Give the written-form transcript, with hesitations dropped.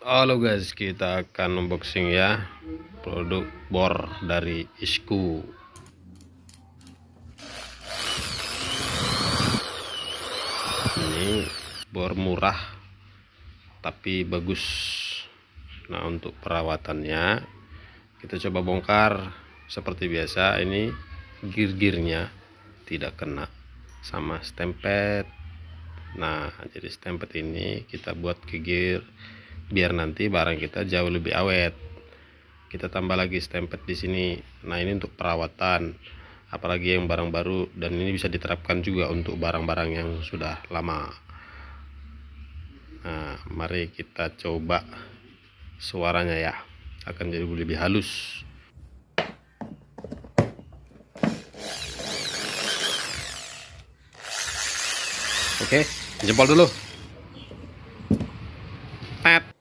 Halo guys, kita akan unboxing ya produk bor dari Isku. Ini bor murah tapi bagus. Nah, untuk perawatannya kita coba bongkar. Seperti biasa, ini gear-gearnya tidak kena sama stempet. Nah, jadi stempet ini kita buat ke gear biar nanti barang kita jauh lebih awet. Kita tambah lagi stempet di sini. Nah, ini untuk perawatan, apalagi yang barang baru, dan ini bisa diterapkan juga untuk barang-barang yang sudah lama. Nah, mari kita coba suaranya ya, akan jadi lebih halus. Oke, jempol dulu.